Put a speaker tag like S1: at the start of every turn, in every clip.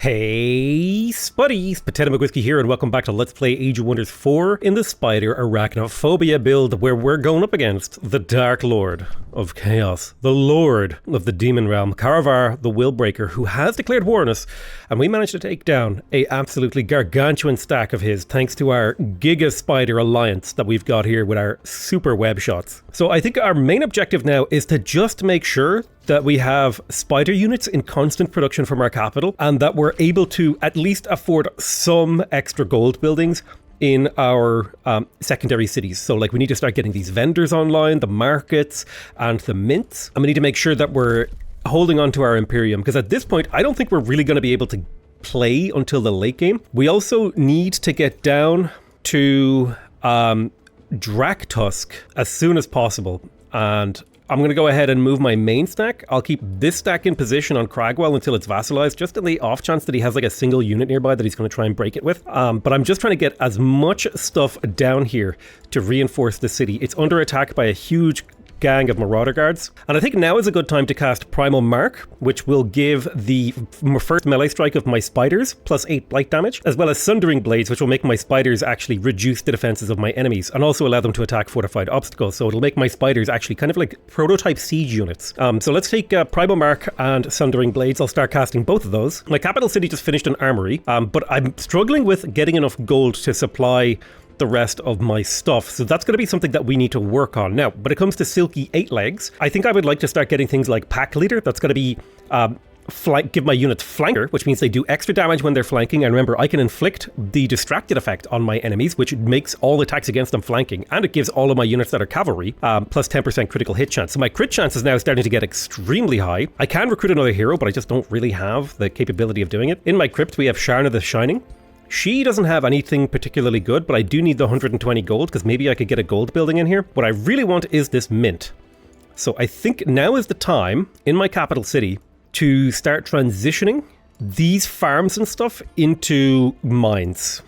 S1: Hey, Spuddies! Potato McWhiskey here, and welcome back to Let's Play Age of Wonders 4 in the Spider Arachnophobia build, where we're going up against the Dark Lord of Chaos, the Lord of the Demon Realm, Karavar the Willbreaker, who has declared war on us, and we managed to take down a absolutely gargantuan stack of his thanks to our Giga Spider alliance that we've got here with our super web shots. So I think our main objective now is to just make sure that we have spider units in constant production from our capital, and that we're able to at least afford some extra gold buildings in our secondary cities. So like we need to start getting these vendors online, the markets and the mints, and we need to make sure that we're holding on to our Imperium, because at this point I don't think we're really going to be able to play until the late game. We also need to get down to Draktusk as soon as possible, and I'm going to go ahead and move my main stack. I'll keep this stack in position on Cragwell until it's vassalized, just in the off chance that he has like a single unit nearby that he's going to try and break it with. But I'm just trying to get as much stuff down here to reinforce the city. It's under attack by a huge gang of Marauder Guards, and I think now is a good time to cast Primal Mark, which will give the first melee strike of my spiders plus 8 blight damage, as well as Sundering Blades, which will make my spiders actually reduce the defenses of my enemies and also allow them to attack fortified obstacles. So it'll make my spiders actually kind of like prototype siege units. So let's take Primal Mark and Sundering Blades. I'll start casting both of those. My capital city just finished an armory, but I'm struggling with getting enough gold to supply the rest of my stuff, so that's going to be something that we need to work on. Now, when it comes to Silky 8 Legs, I think I would like to start getting things like Pack Leader. That's going to be give my units flanker, which means they do extra damage when they're flanking, and remember, I can inflict the distracted effect on my enemies, which makes all attacks against them flanking, and it gives all of my units that are cavalry plus 10% critical hit chance. So my crit chance is now starting to get extremely high. I can recruit another hero, but I just don't really have the capability of doing it. In my crypt, we have Sharna the Shining. She doesn't have anything particularly good, but I do need the 120 gold, because maybe I could get a gold building in here. What I really want is this mint. So I think now is the time in my capital city to start transitioning these farms and stuff into mines.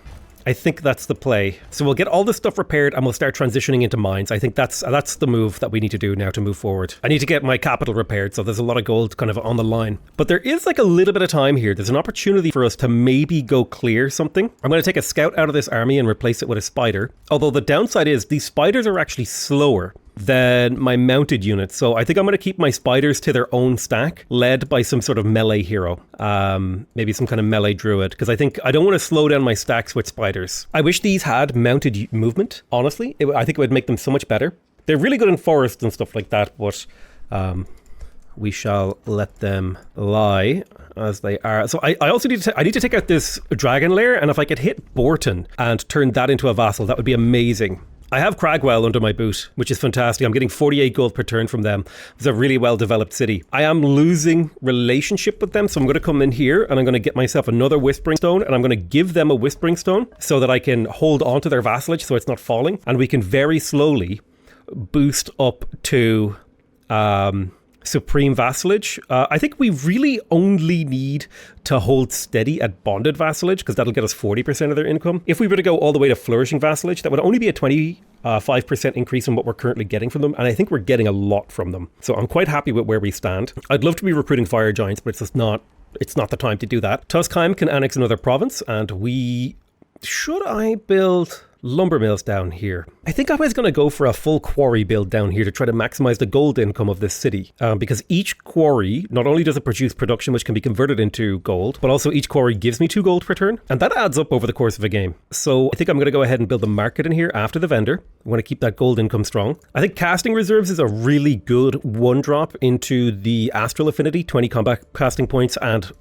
S1: I think that's the play. So we'll get all this stuff repaired and we'll start transitioning into mines. I think that's the move that we need to do now to move forward. I need to get my capital repaired, so there's a lot of gold kind of on the line. But there is like a little bit of time here. There's an opportunity for us to maybe go clear something. I'm going to take a scout out of this army and replace it with a spider. Although the downside is these spiders are actually slower than my mounted units, so I think I'm going to keep my spiders to their own stack, led by some sort of melee hero, maybe some kind of melee druid, because I don't want to slow down my stacks with spiders. I wish these had mounted movement, honestly. I think it would make them so much better. They're really good in forests and stuff like that, but we shall let them lie as they are. So I also need to take out this dragon lair, and if I could hit Borton and turn that into a vassal, that would be amazing. I have Cragwell under my boot, which is fantastic. I'm getting 48 gold per turn from them. It's a really well-developed city. I am losing relationship with them, so I'm going to come in here and I'm going to get myself another Whispering Stone, and I'm going to give them a Whispering Stone so that I can hold on to their vassalage so it's not falling, and we can very slowly boost up to supreme vassalage. I think we really only need to hold steady at bonded vassalage, because that'll get us 40% of their income. If we were to go all the way to flourishing vassalage, that would only be a 25% increase in what we're currently getting from them, and I think we're getting a lot from them. So I'm quite happy with where we stand. I'd love to be recruiting fire giants, but it's not the time to do that. Tuskheim can annex another province, and should I build lumber mills down here? I think I was going to go for a full quarry build down here to try to maximize the gold income of this city, because each quarry, not only does it produce production which can be converted into gold, but also each quarry gives me 2 gold per turn, and that adds up over the course of a game. So I think I'm going to go ahead and build the market in here after the vendor. I want to keep that gold income strong. I think casting reserves is a really good one drop into the astral affinity. 20 combat casting points and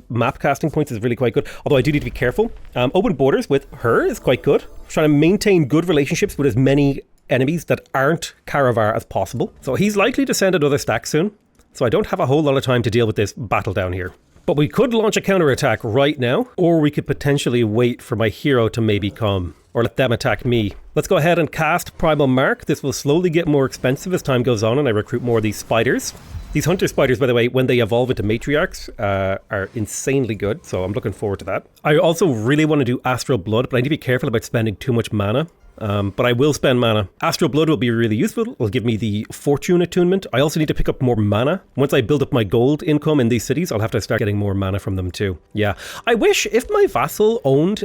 S1: map casting points is really quite good, although I do need to be careful. Open borders with her is quite good. Trying to maintain good relationships with as many enemies that aren't Karavar as possible. So he's likely to send another stack soon, so I don't have a whole lot of time to deal with this battle down here. But we could launch a counterattack right now, or we could potentially wait for my hero to maybe come, or let them attack me. Let's go ahead and cast Primal Mark. This will slowly get more expensive as time goes on and I recruit more of these spiders. These hunter spiders, by the way, when they evolve into matriarchs, are insanely good, so I'm looking forward to that. I also really want to do Astral Blood, but I need to be careful about spending too much mana, But I will spend mana. Astral Blood will be really useful. It'll give me the Fortune attunement. I also need to pick up more mana. Once I build up my gold income in these cities, I'll have to start getting more mana from them too. Yeah. I wish if my vassal owned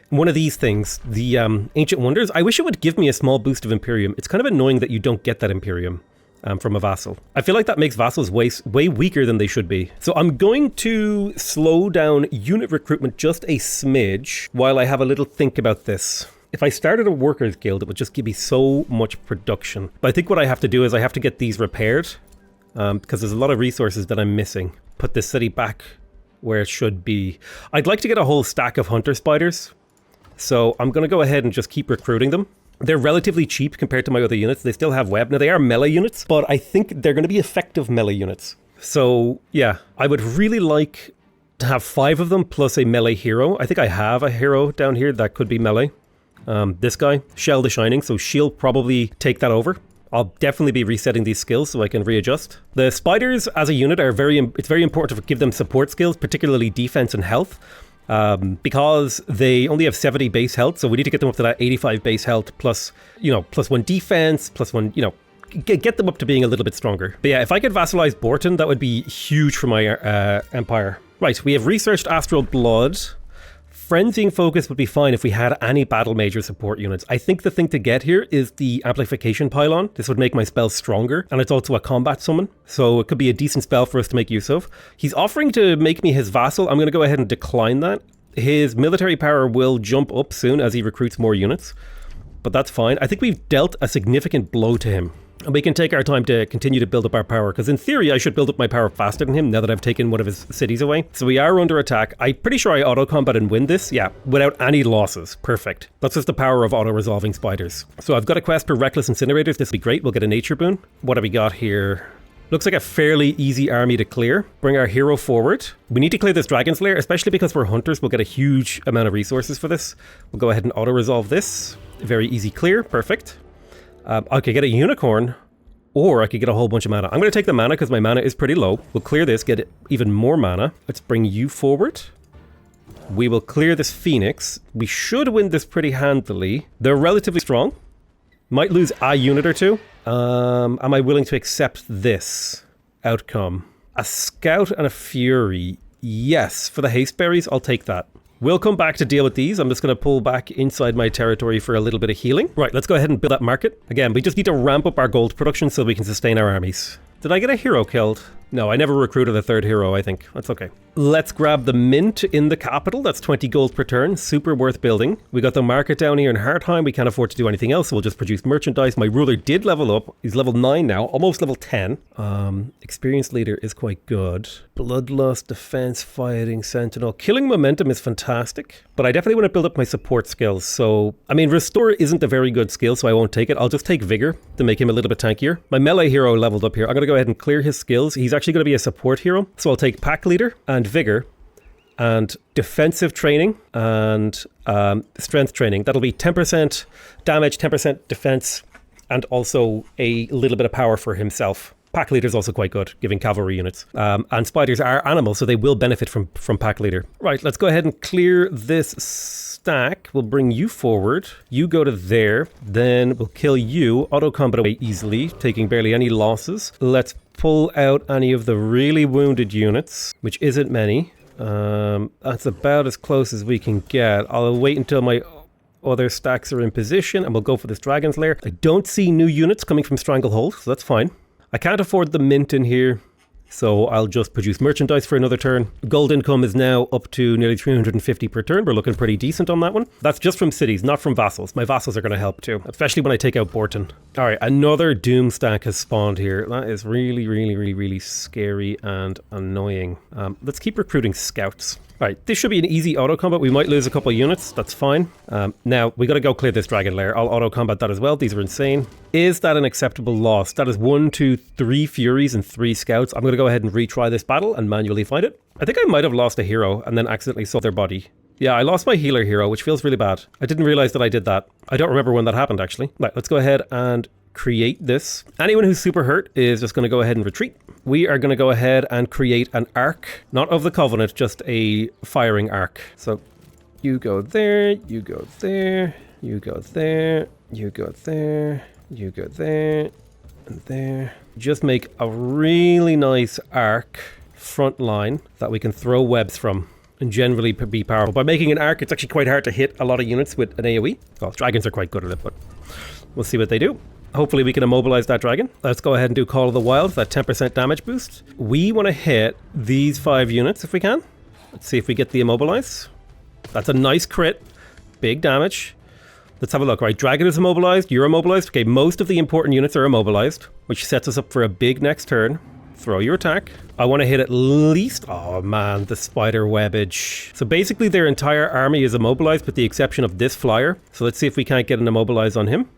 S1: one of these things, the Ancient Wonders, I wish it would give me a small boost of Imperium. It's kind of annoying that you don't get that Imperium from a vassal. I feel like that makes vassals way weaker than they should be. So I'm going to slow down unit recruitment just a smidge while I have a little think about this. If I started a workers guild, it would just give me so much production. But I think what I have to do is I have to get these repaired because there's a lot of resources that I'm missing. Put this city back where it should be. I'd like to get a whole stack of hunter spiders. So I'm going to go ahead and just keep recruiting them. They're relatively cheap compared to my other units. They still have web. Now they are melee units, but I think they're going to be effective melee units. So yeah, I would really like to have 5 of them plus a melee hero. I think I have a hero down here that could be melee. This guy, Shell the Shining, so she'll probably take that over. I'll definitely be resetting these skills so I can readjust. The spiders as a unit are it's very important to give them support skills, particularly defense and health, because they only have 70 base health, so we need to get them up to that 85 base health plus 1 defense, plus 1, get them up to being a little bit stronger. But yeah, if I could vassalize Borton, that would be huge for my empire. Right, we have researched Astral Blood. Frenzying Focus would be fine if we had any battle major support units. I think the thing to get here is the Amplification Pylon. This would make my spell stronger, and it's also a combat summon, so it could be a decent spell for us to make use of. He's offering to make me his vassal. I'm going to go ahead and decline that. His military power will jump up soon as he recruits more units, but that's fine. I think we've dealt a significant blow to him. And we can take our time to continue to build up our power, because in theory I should build up my power faster than him now that I've taken one of his cities away. So we are under attack. I'm pretty sure I auto-combat and win this. Yeah, without any losses. Perfect. That's just the power of auto-resolving spiders. So I've got a quest for Reckless Incinerators. This will be great. We'll get a nature boon. What have we got here? Looks like a fairly easy army to clear. Bring our hero forward. We need to clear this Dragon's Lair, especially because we're hunters. We'll get a huge amount of resources for this. We'll go ahead and auto-resolve this. Very easy clear. Perfect. I could get a unicorn, or I could get a whole bunch of mana. I'm going to take the mana because my mana is pretty low. We'll clear this, get even more mana. Let's bring you forward. We will clear this Phoenix. We should win this pretty handily. They're relatively strong. Might lose a unit or two. Am I willing to accept this outcome? A Scout and a Fury. Yes, for the Haste Berries, I'll take that. We'll come back to deal with these. I'm just going to pull back inside my territory for a little bit of healing. Right, let's go ahead and build that market. Again, we just need to ramp up our gold production so we can sustain our armies. Did I get a hero killed? No, I never recruited a third hero, I think. That's okay. Let's grab the mint in the capital. That's 20 gold per turn. Super worth building. We got the market down here in Hartheim. We can't afford to do anything else, so we'll just produce merchandise. My ruler did level up. He's level 9 now, almost level 10. Experienced leader is quite good. Bloodlust, defense, fighting, sentinel. Killing momentum is fantastic, but I definitely want to build up my support skills. So, I mean, restore isn't a very good skill, so I won't take it. I'll just take vigor to make him a little bit tankier. My melee hero leveled up here. I'm going to go ahead and clear his skills. He's actually going to be a support hero. So I'll take pack leader and vigor and defensive training and strength training. That'll be 10% damage, 10% defense, and also a little bit of power for himself. Pack leader is also quite good, giving cavalry units. And spiders are animals, so they will benefit from pack leader. Right, let's go ahead and clear this stack. We'll bring you forward. You go to there. Then we'll kill you. Auto combat away easily, taking barely any losses. Let's pull out any of the really wounded units, which isn't many. That's about as close as we can get. I'll wait until my other stacks are in position, and we'll go for this Dragon's Lair. I don't see new units coming from Stranglehold, so that's fine. I can't afford the mint in here, so I'll just produce merchandise for another turn. Gold income is now up to nearly 350 per turn. We're looking pretty decent on that one. That's just from cities, not from vassals. My vassals are going to help too, especially when I take out Borton. All right, another Doom stack has spawned here. That is really scary and annoying. Let's keep recruiting scouts. All right, this should be an easy auto combat. We might lose a couple of units. That's fine. Now, we got to go clear this Dragon Lair. I'll auto combat that as well. These are insane. Is that an acceptable loss? That is 1, 2, 3 Furies and 3 Scouts. I'm going to go ahead and retry this battle and manually fight it. I think I might have lost a hero and then accidentally sold their body. Yeah, I lost my healer hero, which feels really bad. I didn't realize that I did that. I don't remember when that happened, actually. Right, let's go ahead and create this. Anyone who's super hurt is just going to go ahead and retreat. We are going to go ahead and create an arc, not of the Covenant, just a firing arc. So you go there, you go there. You go there. You go there. You go there. And there. Just make a really nice arc front line that we can throw webs from and generally be powerful. By making an arc, it's actually quite hard to hit a lot of units with an AoE. Well, dragons are quite good at it, but we'll see what they do. Hopefully we can immobilize that dragon. Let's go ahead and do Call of the Wild, that 10% damage boost. We want to hit these 5 units if we can. Let's see if we get the immobilize. That's a nice crit. Big damage. Let's have a look. Right, dragon is immobilized. You're immobilized. Okay, most of the important units are immobilized, which sets us up for a big next turn. Throw your attack. I want to hit at least... Oh man, the spider webbage. So basically their entire army is immobilized with the exception of this flyer. So let's see if we can't get an immobilize on him.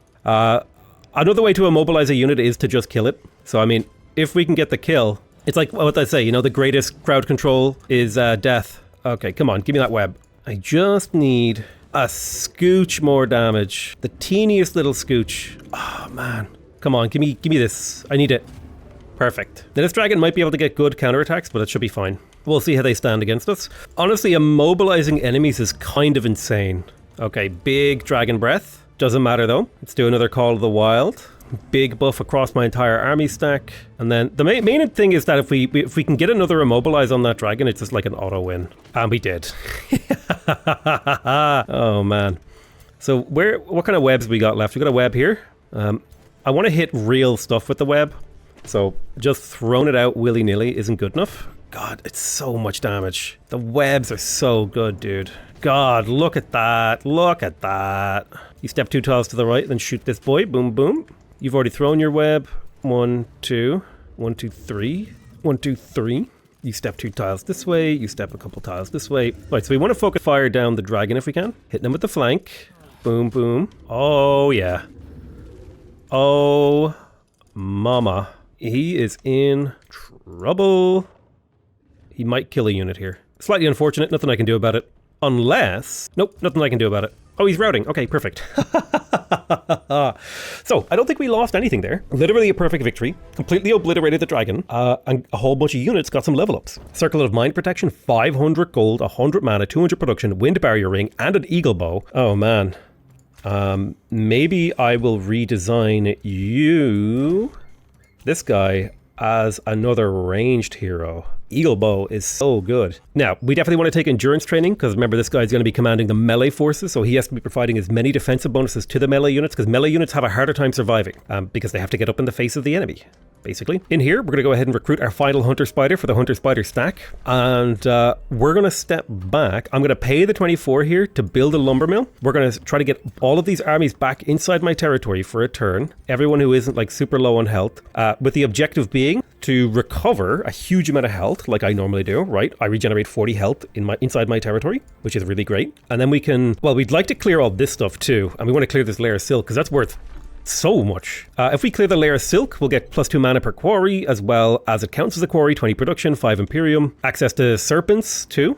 S1: Another way to immobilize a unit is to just kill it. So I mean, if we can get the kill, it's like what I say, you know, the greatest crowd control is death. Okay, come on, give me that web. I just need a scooch more damage. The teeniest little scooch. Oh man. Come on, give me this. I need it. Perfect. Now this dragon might be able to get good counterattacks, but it should be fine. We'll see how they stand against us. Honestly, immobilizing enemies is kind of insane. Okay, big dragon breath. Doesn't matter though. Let's do another Call of the Wild. Big buff across my entire army stack. And then the main thing is that if we can get another immobilize on that dragon, it's just like an auto win. And we did. Oh man. So what kind of webs we got left? We got a web here. I want to hit real stuff with the web. So just throwing it out willy-nilly isn't good enough. God, it's so much damage. The webs are so good, dude. God, look at that. Look at that. You step 2 tiles to the right, then shoot this boy. Boom, boom. You've already thrown your web. 1, 2. 1, 2, 3. 1, 2, 3. You step 2 tiles this way. You step a couple tiles this way. Right, so we want to focus fire down the dragon if we can. Hit them with the flank. Boom, boom. Oh, yeah. Oh, mama. He is in trouble. He might kill a unit here. Slightly unfortunate. Nothing I can do about it. Unless... Nope, nothing I can do about it. Oh, he's routing. Okay, perfect. So, I don't think we lost anything there. Literally a perfect victory. Completely obliterated the dragon. And a whole bunch of units got some level ups. Circle of Mind Protection, 500 gold, 100 mana, 200 production, Wind Barrier Ring, and an Eagle Bow. Oh, man. Maybe I will redesign you, this guy, as another ranged hero. Eagle Bow is so good. Now, we definitely want to take endurance training, because remember, this guy's going to be commanding the melee forces, so he has to be providing as many defensive bonuses to the melee units, because melee units have a harder time surviving, because they have to get up in the face of the enemy, basically. In here, we're going to go ahead and recruit our final Hunter Spider for the Hunter Spider stack, and we're going to step back. I'm going to pay the 24 here to build a lumber mill. We're going to try to get all of these armies back inside my territory for a turn, everyone who isn't like super low on health, with the objective being to recover a huge amount of health, like I normally do, right? I regenerate 40 health inside my territory, which is really great. And then we can, well, we'd like to clear all this stuff too, and we want to clear this layer of silk, because that's worth so much. If we clear the layer of silk, we'll get +2 mana per quarry, as well as it counts as a quarry, 20 production, 5 Imperium, access to serpents too.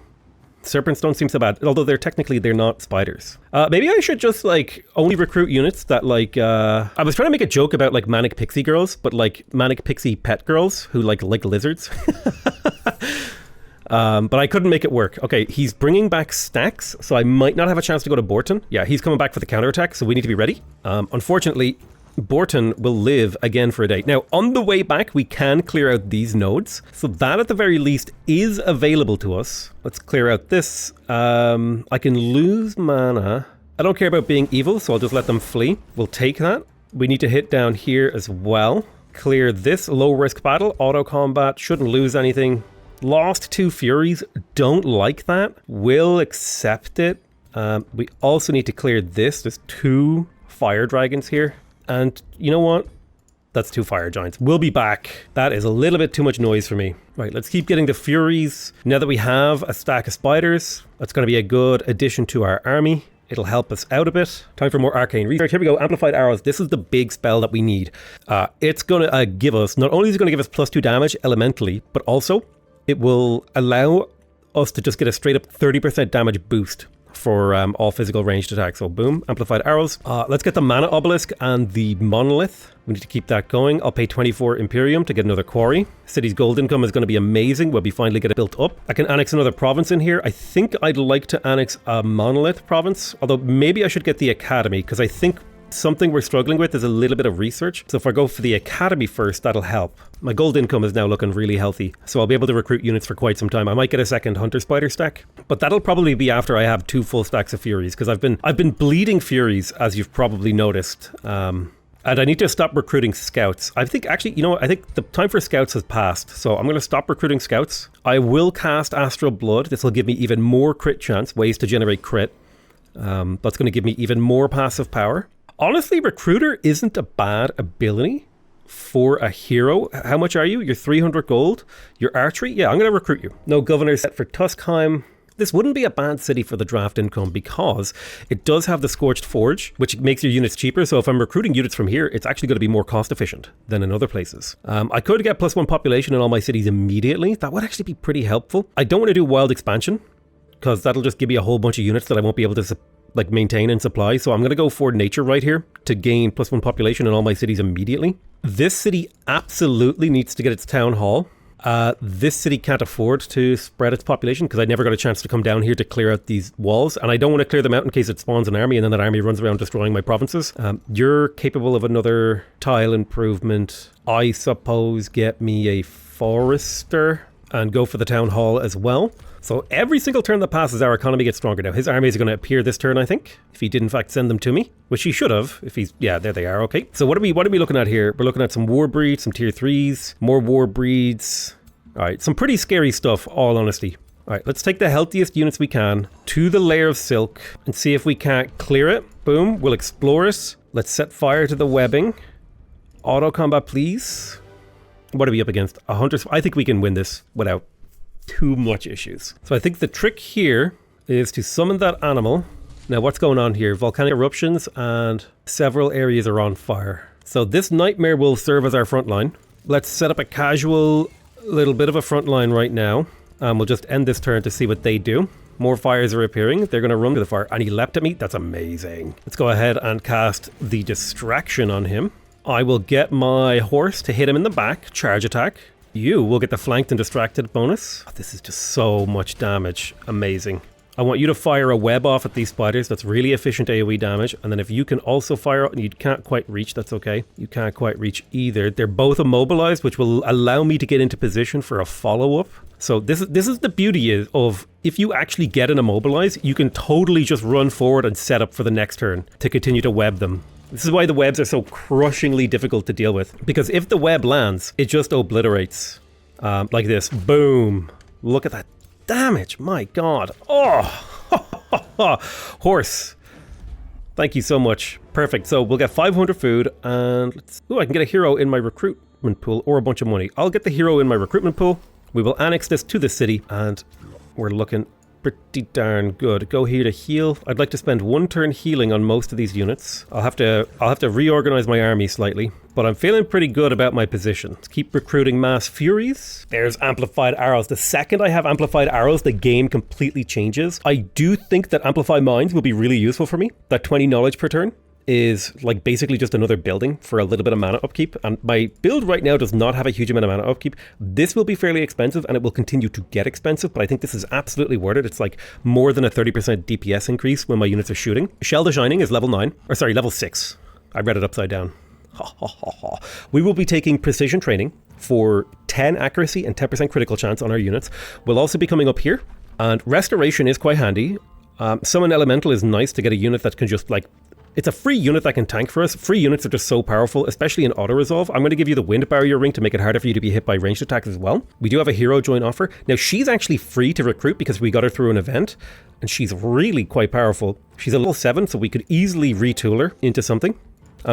S1: Serpents don't seem so bad, although they're not spiders. Maybe I should just like only recruit units that like, I was trying to make a joke about like manic pixie girls, but like manic pixie pet girls who like lizards. But I couldn't make it work. Okay, he's bringing back stacks, so I might not have a chance to go to Borton. Yeah, he's coming back for the counterattack, so we need to be ready. Unfortunately, Borton will live again for a day. Now, on the way back, we can clear out these nodes. So that, at the very least, is available to us. Let's clear out this. I can lose mana. I don't care about being evil, so I'll just let them flee. We'll take that. We need to hit down here as well. Clear this low-risk battle. Auto combat. Shouldn't lose anything. Lost 2 Furies. Don't like that. Will accept it. We also need to clear this. There's 2 fire dragons here. And you know what? That's 2 fire giants. We'll be back. That is a little bit too much noise for me. Right, let's keep getting the Furies. Now that we have a stack of spiders, that's going to be a good addition to our army. It'll help us out a bit. Time for more arcane research. Here we go. Amplified arrows. This is the big spell that we need. It's going to give us, not only is it going to give us +2 damage elementally, but also it will allow us to just get a straight up 30% damage boost. for all physical ranged attacks. So boom, amplified arrows. Let's get the mana obelisk and the monolith. We need to keep that going. I'll pay 24 Imperium to get another quarry. City's gold income is going to be amazing when we finally get it built up. I can annex another province in here. I think I'd like to annex a monolith province, although maybe I should get the academy, because I think something we're struggling with is a little bit of research. So if I go for the academy first, that'll help. My gold income is now looking really healthy, so I'll be able to recruit units for quite some time. I might get a second hunter spider stack, but that'll probably be after I have 2 full stacks of furies, because I've been bleeding furies, as you've probably noticed. And I need to stop recruiting scouts. I think actually, you know what? I think the time for scouts has passed. So I'm going to stop recruiting scouts. I will cast Astral Blood. This will give me even more crit chance, ways to generate crit. That's going to give me even more passive power. Honestly, Recruiter isn't a bad ability for a hero. How much are you? You're 300 gold. Your archery? Yeah, I'm going to recruit you. No governor set for Tuskheim. This wouldn't be a bad city for the draft income because it does have the Scorched Forge, which makes your units cheaper. So if I'm recruiting units from here, it's actually going to be more cost efficient than in other places. I could get +1 population in all my cities immediately. That would actually be pretty helpful. I don't want to do wild expansion because that'll just give me a whole bunch of units that I won't be able to maintain and supply. So I'm going to go for nature right here to gain +1 population in all my cities immediately. This city absolutely needs to get its town hall. This city can't afford to spread its population because I never got a chance to come down here to clear out these walls, and I don't want to clear them out in case it spawns an army and then that army runs around destroying my provinces. You're capable of another tile improvement. I suppose get me a forester and go for the town hall as well. So every single turn that passes, our economy gets stronger. Now, his armies are going to appear this turn, I think, if he did in fact send them to me, which he should have. If he's, yeah, there they are. Okay. So what are we looking at here? We're looking at some war breeds, some tier 3s, more war breeds. All right, some pretty scary stuff, all honesty. All right, let's take the healthiest units we can to the layer of silk and see if we can't clear it. Boom, we'll explore it. Let's set fire to the webbing. Auto combat, please. What are we up against? A hunter. I think we can win this without too much issues. So I think the trick here is to summon that animal. Now what's going on here? Volcanic eruptions and several areas are on fire. So this nightmare will serve as our front line. Let's set up a casual little bit of a front line right now. We'll just end this turn to see what they do. More fires are appearing. They're going to run to the fire. And he leapt at me. That's amazing. Let's go ahead and cast the distraction on him. I will get my horse to hit him in the back. Charge attack. You will get the flanked and distracted bonus. Oh, this is just so much damage. Amazing. I want you to fire a web off at these spiders. That's really efficient AoE damage. And then if you can also fire, and you can't quite reach, that's okay. You can't quite reach either. They're both immobilized, which will allow me to get into position for a follow-up. So this is the beauty of if you actually get an immobilize, you can totally just run forward and set up for the next turn to continue to web them. This is why the webs are so crushingly difficult to deal with. Because if the web lands, it just obliterates. Like this. Boom. Look at that damage. My God. Oh. Horse. Thank you so much. Perfect. So we'll get 500 food and I can get a hero in my recruitment pool or a bunch of money. I'll get the hero in my recruitment pool. We will annex this to the city and we're looking pretty darn good. Go here to heal. I'd like to spend 1 turn healing on most of these units. I'll have to reorganize my army slightly, but I'm feeling pretty good about my position. Let's keep recruiting mass furies. There's amplified arrows. The second I have amplified arrows, the game completely changes. I do think that amplified mines will be really useful for me. That 20 knowledge per turn is like basically just another building for a little bit of mana upkeep, and my build right now does not have a huge amount of mana upkeep. This will be fairly expensive and it will continue to get expensive, but I think this is absolutely worth it. It's like more than a 30% DPS increase when my units are shooting. Shell the Shining is level 9, or sorry, level 6. I read it upside down. We will be taking precision training for 10 accuracy and 10% critical chance on our units. We'll also be coming up here, and restoration is quite handy. Summon Elemental is nice to get a unit that can just like, it's a free unit that can tank for us. Free units are just so powerful, especially in auto-resolve. I'm going to give you the Wind Barrier Ring to make it harder for you to be hit by ranged attacks as well. We do have a hero join offer. Now, she's actually free to recruit because we got her through an event, and she's really quite powerful. She's a level 7, so we could easily retool her into something.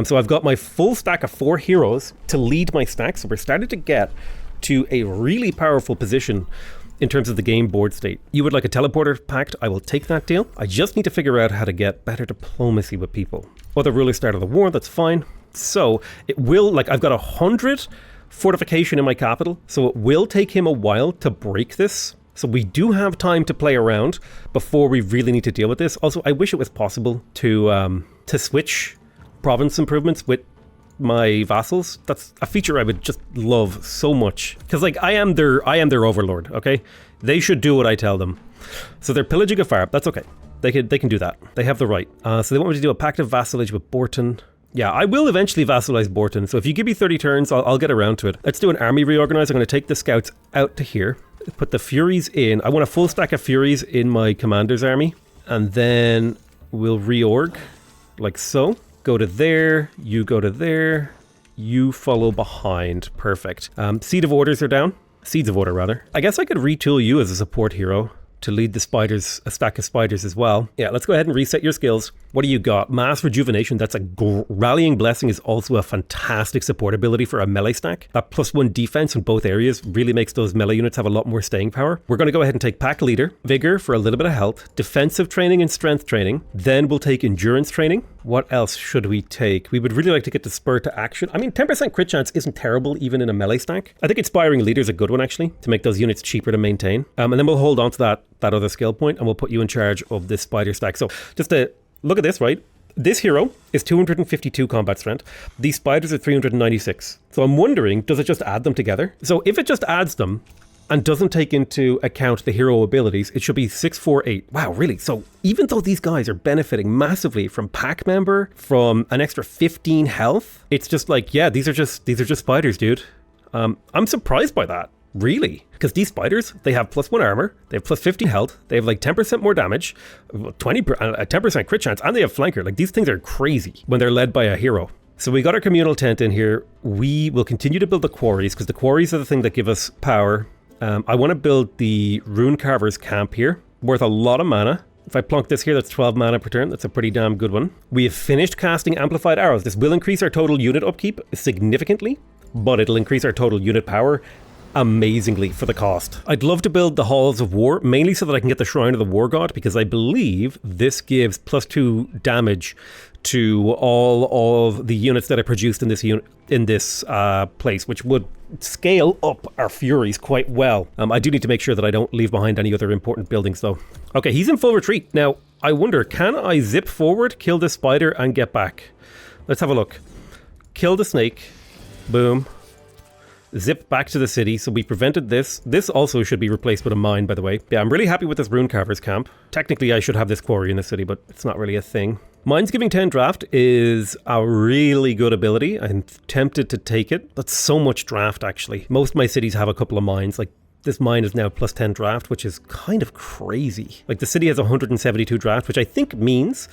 S1: So I've got my full stack of 4 heroes to lead my stack, so we're starting to get to a really powerful position in terms of the game board state. You would like a teleporter pact? I will take that deal. I just need to figure out how to get better diplomacy with people. Other rulers started the war, that's fine. So it will, like, I've got 100 fortification in my capital, so it will take him a while to break this. So we do have time to play around before we really need to deal with this. Also, I wish it was possible to switch province improvements with my vassals. That's a feature I would just love so much, because like I am their overlord. Okay, they should do what I tell them. So they're pillaging a farm. That's okay. They can do that. They have the right. So they want me to do a pact of vassalage with Borton. Yeah, I will eventually vassalize Borton. So if you give me 30 turns, I'll get around to it. Let's do an army reorganize. I'm going to take the scouts out to here. Put the Furies in. I want a full stack of Furies in my commander's army. And then we'll reorg like so. Go to there. You go to there. You follow behind. Perfect. Seed of Orders are down. Seeds of Order, rather. I guess I could retool you as a support hero to lead the spiders, a stack of spiders as well. Yeah, let's go ahead and reset your skills. What do you got? Mass Rejuvenation. That's a Rallying Blessing is also a fantastic support ability for a melee stack. That +1 defense in both areas really makes those melee units have a lot more staying power. We're going to go ahead and take Pack Leader, Vigor for a little bit of health, Defensive Training and Strength Training. Then we'll take Endurance Training. What else should we take? We would really like to get the Spur to Action. I mean, 10% crit chance isn't terrible even in a melee stack. I think Inspiring Leader is a good one actually, to make those units cheaper to maintain. And then we'll hold on to that other skill point and we'll put you in charge of this spider stack. So just to look at this, right? This hero is 252 combat strength. These spiders are 396. So I'm wondering, does it just add them together? So if it just adds them and doesn't take into account the hero abilities, it should be 648. Wow, really? So even though these guys are benefiting massively from pack member, from an extra 15 health, it's just like, yeah, these are just spiders, dude. I'm surprised by that. Really? Because these spiders, they have +1 armor, they have +50 health, they have like 10% more damage, 10% crit chance, and they have flanker. Like these things are crazy when they're led by a hero. So we got our communal tent in here. We will continue to build the quarries because the quarries are the thing that give us power. I want to build the Rune Carver's camp here, worth a lot of mana. If I plonk this here, that's 12 mana per turn. That's a pretty damn good one. We have finished casting Amplified Arrows. This will increase our total unit upkeep significantly, but it'll increase our total unit power amazingly for the cost. I'd love to build the Halls of War, mainly so that I can get the Shrine of the War God, because I believe this gives +2 damage to all of the units that are produced in this place, which would scale up our Furies quite well. I do need to make sure that I don't leave behind any other important buildings though. Okay, he's in full retreat. Now, I wonder, can I zip forward, kill the spider, and get back? Let's have a look. Kill the snake. Boom. Zip back to the city. So we prevented this. This also should be replaced with a mine, by the way. Yeah, I'm really happy with this Rune Carver's camp. Technically, I should have this quarry in the city, but it's not really a thing. Mines giving 10 draft is a really good ability. I'm tempted to take it. That's so much draft, actually. Most of my cities have a couple of mines. Like, this mine is now +10 draft, which is kind of crazy. Like, the city has 172 draft, which I think means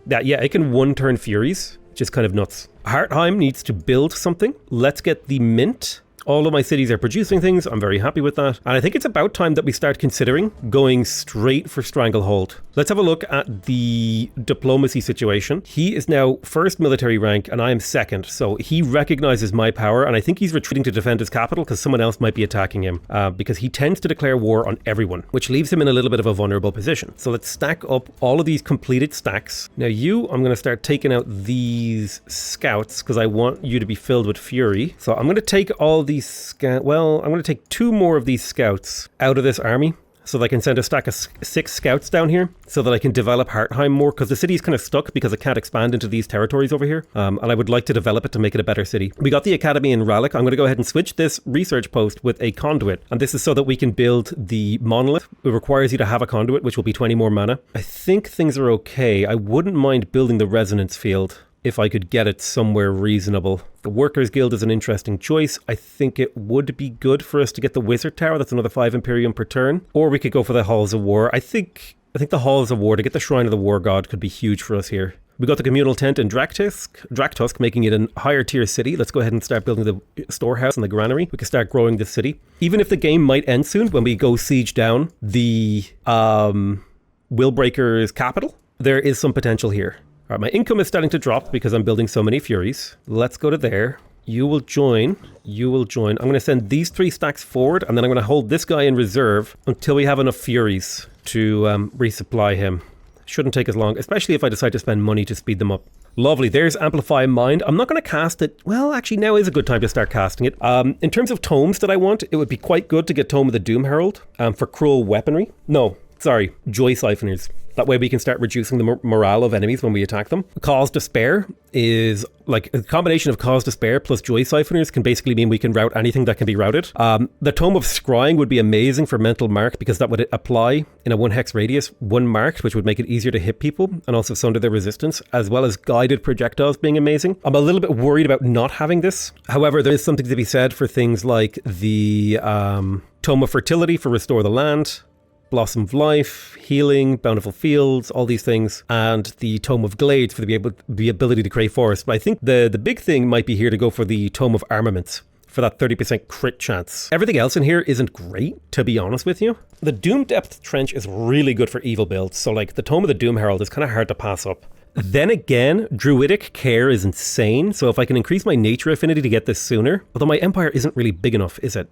S1: that, yeah, it can one-turn Furies, which is kind of nuts. Hartheim needs to build something. Let's get the Mint. All of my cities are producing things. I'm very happy with that. And I think it's about time that we start considering going straight for Stranglehold. Let's have a look at the diplomacy situation. He is now first military rank and I am second. So he recognizes my power and I think he's retreating to defend his capital because someone else might be attacking him because he tends to declare war on everyone, which leaves him in a little bit of a vulnerable position. So let's stack up all of these completed stacks. Now I'm going to start taking out these scouts because I want you to be filled with fury. So I'm going to take all these I'm going to take 2 more of these scouts out of this army so that I can send a stack of 6 scouts down here so that I can develop Hartheim more, because the city is kind of stuck because it can't expand into these territories over here. And I would like to develop it to make it a better city. We got the academy in Rallick. I'm going to go ahead and switch this research post with a conduit. And this is so that we can build the monolith. It requires you to have a conduit, which will be 20 more mana. I think things are okay. I wouldn't mind building the resonance field if I could get it somewhere reasonable. The Workers Guild is an interesting choice. I think it would be good for us to get the Wizard Tower. That's another 5 Imperium per turn. Or we could go for the Halls of War. I think the Halls of War, to get the Shrine of the War God, could be huge for us here. We got the communal tent in Draktusk, making it a higher tier city. Let's go ahead and start building the storehouse and the granary. We can start growing this city. Even if the game might end soon, when we go siege down the Willbreaker's capital, there is some potential here. All right, my income is starting to drop because I'm building so many Furies. Let's go to there. You will join. I'm going to send these 3 stacks forward, and then I'm going to hold this guy in reserve until we have enough Furies to resupply him. Shouldn't take as long, especially if I decide to spend money to speed them up. Lovely. There's Amplify Mind. I'm not going to cast it. Well, actually, now is a good time to start casting it. In terms of tomes that I want, it would be quite good to get Tome of the Doom Herald for Cruel Weaponry. No, sorry, Joy Siphoners. That way we can start reducing the morale of enemies when we attack them. Cause Despair is like a combination of Cause Despair plus Joy Siphoners can basically mean we can route anything that can be routed. The Tome of Scrying would be amazing for Mental Mark because that would apply in a 1 hex radius, 1 marked, which would make it easier to hit people and also sunder their resistance, as well as Guided Projectiles being amazing. I'm a little bit worried about not having this. However, there is something to be said for things like the Tome of Fertility for Restore the Land, Blossom of Life, Healing, Bountiful Fields, all these things, and the Tome of Glades for the ability to create forest. But I think the big thing might be here to go for the Tome of Armaments for that 30% crit chance. Everything else in here isn't great, to be honest with you. The Doom Depth Trench is really good for evil builds, so like the Tome of the Doom Herald is kind of hard to pass up. Then again, Druidic Care is insane, so if I can increase my nature affinity to get this sooner, although my empire isn't really big enough, is it?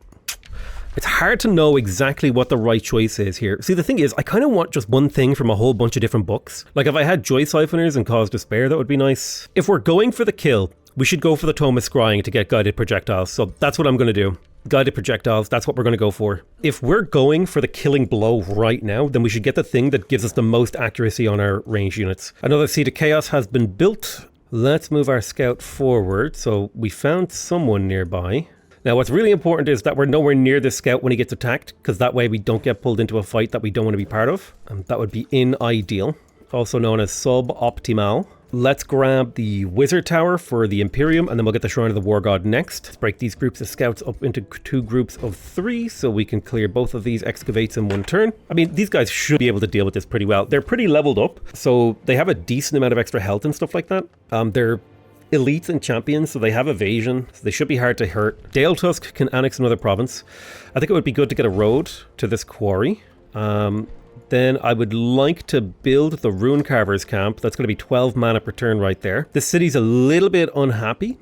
S1: It's hard to know exactly what the right choice is here. See, the thing is, I kind of want just one thing from a whole bunch of different books. Like if I had Joy Siphoners and Cause Despair, that would be nice. If we're going for the kill, we should go for the Tome of Scrying to get Guided Projectiles. So that's what I'm going to do. Guided Projectiles, that's what we're going to go for. If we're going for the killing blow right now, then we should get the thing that gives us the most accuracy on our ranged units. Another Seed of Chaos has been built. Let's move our scout forward. So we found someone nearby. Now, what's really important is that we're nowhere near this scout when he gets attacked, because that way we don't get pulled into a fight that we don't want to be part of. That would be ideal, also known as suboptimal. Let's grab the Wizard Tower for the Imperium, and then we'll get the Shrine of the War God next. Let's break these groups of scouts up into 2 groups of 3, so we can clear both of these excavates in 1 turn. I mean, these guys should be able to deal with this pretty well. They're pretty leveled up, so they have a decent amount of extra health and stuff like that. They're elites and champions, so they have evasion, so they should be hard to hurt. Dale Tusk can annex another province. I think it would be good to get a road to this quarry. Then I would like to build the Rune Carver's camp. That's going to be 12 mana per turn right there. This city's a little bit unhappy,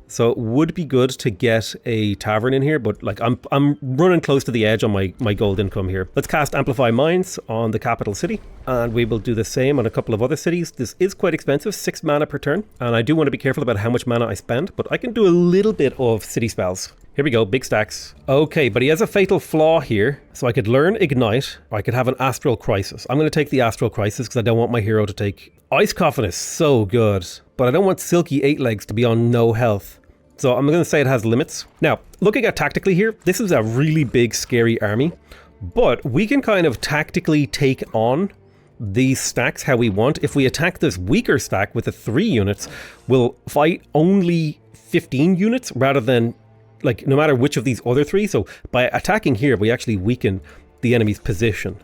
S1: so it would be good to get a tavern in here, but like I'm running close to the edge on my gold income here. Let's cast Amplify Minds on the capital city, and we will do the same on a couple of other cities. This is quite expensive, 6 mana per turn, and I do want to be careful about how much mana I spend, but I can do a little bit of city spells. Here we go, big stacks. Okay, but he has a fatal flaw here, so I could learn Ignite, or I could have an Astral Crisis. I'm going to take the Astral Crisis because I don't want my hero to take... Ice Coffin is so good, but I don't want Silky 8-Legs to be on no health. So I'm going to say it has limits. Now, looking at tactically here, this is a really big, scary army, but we can kind of tactically take on these stacks how we want. If we attack this weaker stack with the 3 units, we'll fight only 15 units rather than... like no matter which of these other 3. So by attacking here, we actually weaken the enemy's position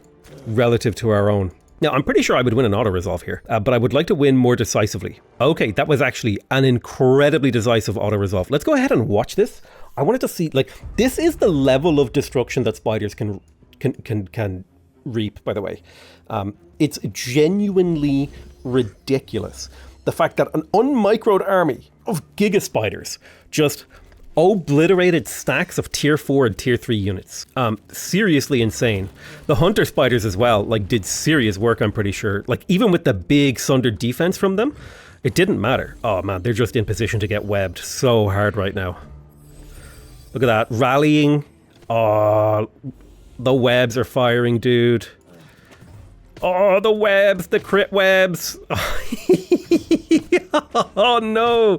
S1: relative to our own. Now, I'm pretty sure I would win an auto-resolve here, but I would like to win more decisively. Okay, that was actually an incredibly decisive auto-resolve. Let's go ahead and watch this. I wanted to see, like, this is the level of destruction that spiders can reap, by the way. It's genuinely ridiculous. The fact that an unmicroed army of giga spiders just obliterated stacks of tier 4 and tier 3 units. Seriously insane. The hunter spiders as well, like, did serious work, I'm pretty sure. Like, even with the big sundered defense from them, it didn't matter. Oh man, they're just in position to get webbed so hard right now. Look at that, rallying. Oh, the webs are firing, dude. Oh, the webs, the crit webs. Oh no,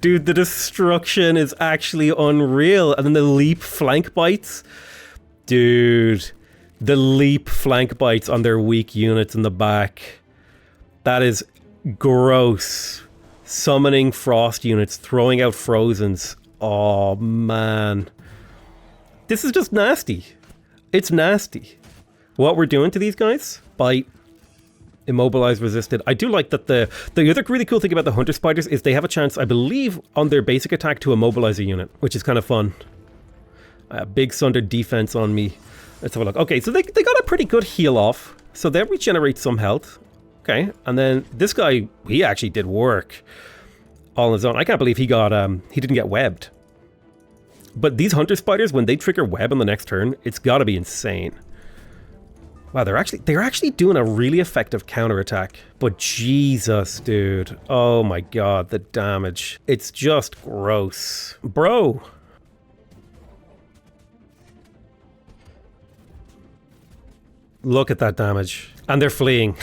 S1: dude, the destruction is actually unreal. And then the leap flank bites, dude, the leap flank bites on their weak units in the back, that is gross. Summoning frost units, throwing out frozens. Oh man, this is just nasty. It's nasty what we're doing to these guys. Bite, immobilize, resisted. I do like that the other really cool thing about the hunter spiders is they have a chance, I believe, on their basic attack to immobilize a unit, which is kind of fun. Big sundered defense on me. Let's have a look. Okay, so they got a pretty good heal off, so they regenerate some health. Okay, and then this guy, he actually did work all on his own. I can't believe he didn't get webbed. But these hunter spiders, when they trigger web on the next turn, it's got to be insane. Wow, they're actually doing a really effective counterattack. But Jesus, dude. Oh my god, the damage. It's just gross. Bro. Look at that damage. And they're fleeing.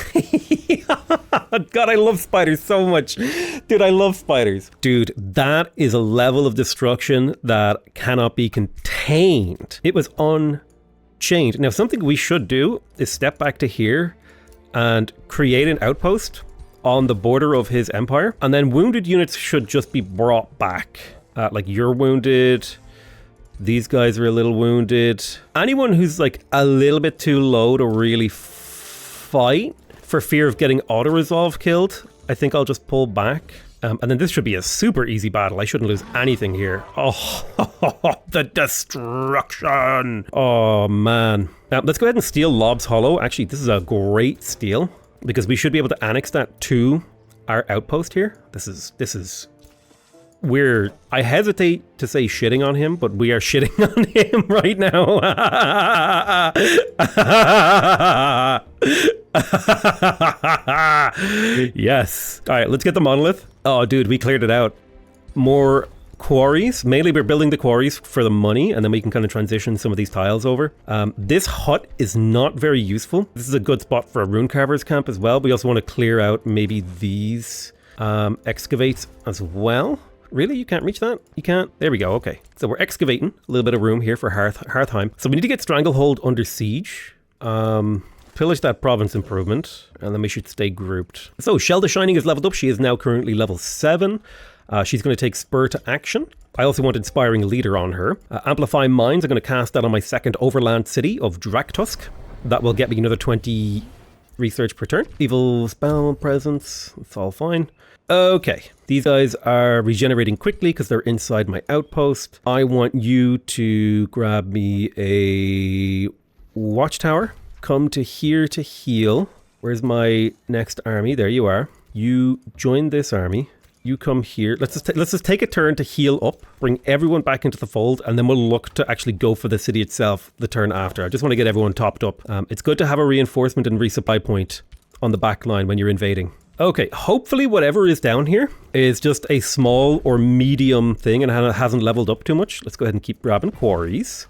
S1: God, I love spiders so much. Dude, I love spiders. Dude, that is a level of destruction that cannot be contained. It was unchained. Now, something we should do is step back to here and create an outpost on the border of his empire. And then wounded units should just be brought back. Like, you're wounded. These guys are a little wounded. Anyone who's like a little bit too low to really fight for fear of getting auto-resolve killed, I think I'll just pull back. And then this should be a super easy battle. I shouldn't lose anything here. Oh, the destruction. Oh, man. Now, let's go ahead and steal Lob's Hollow. Actually, this is a great steal because we should be able to annex that to our outpost here. This is... I hesitate to say shitting on him, but we are shitting on him right now. Yes. All right, let's get the monolith. Oh, dude, we cleared it out. More quarries. Mainly we're building the quarries for the money, and then we can kind of transition some of these tiles over. This hut is not very useful. This is a good spot for a rune carver's camp as well. We also want to clear out maybe these excavates as well. Really? You can't reach that? You can't? There we go. Okay. So we're excavating a little bit of room here for Hearthheim. So we need to get Stranglehold under siege. Pillage that province improvement. And then we should stay grouped. So Shell the Shining is leveled up. She is now currently level 7. She's going to take Spur to Action. I also want Inspiring Leader on her. Amplify Minds. I'm going to cast that on my second overland city of Draktusk. That will get me another 20 research per turn. Evil Spell Presence. It's all fine. Okay, these guys are regenerating quickly because they're inside my outpost. I want you to grab me a watchtower. Come to here to heal. Where's my next army? There you are. You join this army. You come here. Let's just take a turn to heal up. Bring everyone back into the fold, and then we'll look to actually go for the city itself the turn after. I just want to get everyone topped up. It's good to have a reinforcement and resupply point on the back line when you're invading. Okay, hopefully whatever is down here is just a small or medium thing and hasn't leveled up too much. Let's go ahead and keep grabbing quarries.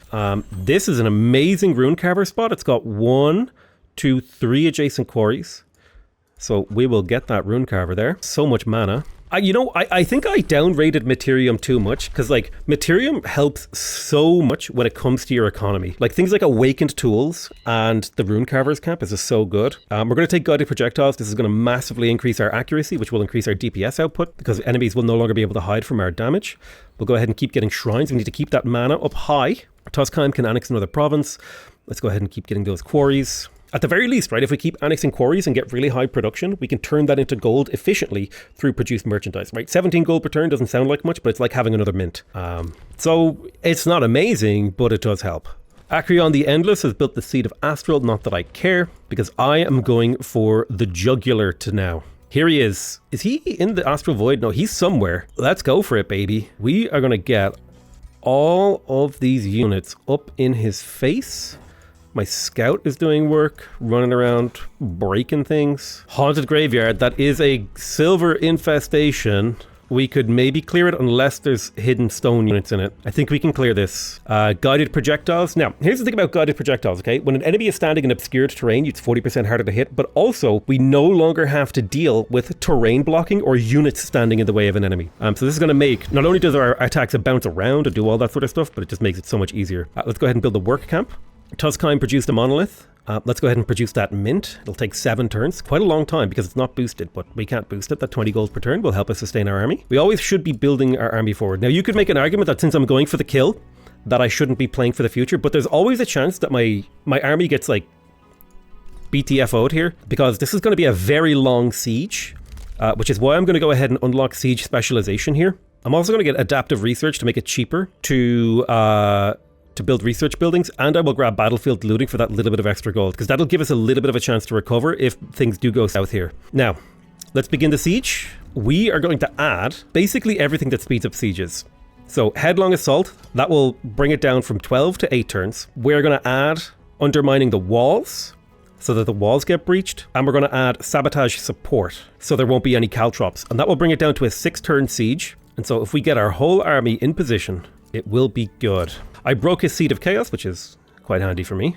S1: This is an amazing rune carver spot. It's got 1, 2, 3 adjacent quarries. So we will get that rune carver there. So much mana. I think I downrated Materium too much because like Materium helps so much when it comes to your economy. Like things like Awakened Tools and the Rune Carver's Camp is just so good. We're going to take Guided Projectiles. This is going to massively increase our accuracy, which will increase our DPS output because enemies will no longer be able to hide from our damage. We'll go ahead and keep getting shrines. We need to keep that mana up high. Tuskheim can annex another province. Let's go ahead and keep getting those quarries. At the very least, right, if we keep annexing quarries and get really high production, we can turn that into gold efficiently through produced merchandise, right? 17 gold per turn doesn't sound like much, but it's like having another mint. So it's not amazing, but it does help. Acreon the Endless has built the Seed of Astral, not that I care, because I am going for the Jugular to now. Here he is. Is he in the Astral Void? No, he's somewhere. Let's go for it, baby. We are going to get all of these units up in his face. My scout is doing work, running around, breaking things. Haunted Graveyard, that is a silver infestation. We could maybe clear it unless there's hidden stone units in it. I think we can clear this. Guided Projectiles. Now, here's the thing about Guided Projectiles, okay? When an enemy is standing in obscured terrain, it's 40% harder to hit, but also we no longer have to deal with terrain blocking or units standing in the way of an enemy. So this is going to make, not only does our attacks bounce around and do all that sort of stuff, but it just makes it so much easier. Let's go ahead and build the work camp. Tuskheim produced a monolith. Let's go ahead and produce that mint. It'll take 7 turns. Quite a long time because it's not boosted, but we can't boost it. That 20 gold per turn will help us sustain our army. We always should be building our army forward. Now, you could make an argument that since I'm going for the kill, that I shouldn't be playing for the future, but there's always a chance that my army gets, like, BTFO'd here, because this is going to be a very long siege, which is why I'm going to go ahead and unlock siege specialization here. I'm also going to get adaptive research to make it cheaper to build research buildings, and I will grab battlefield looting for that little bit of extra gold, because that'll give us a little bit of a chance to recover if things do go south here. Now, let's begin the siege. We are going to add basically everything that speeds up sieges. So Headlong Assault, that will bring it down from 12 to 8 turns. We're going to add Undermining the Walls, so that the walls get breached. And we're going to add sabotage support so there won't be any caltrops. And that will bring it down to a 6-turn siege. And so if we get our whole army in position, it will be good. I broke his Seed of Chaos, which is quite handy for me.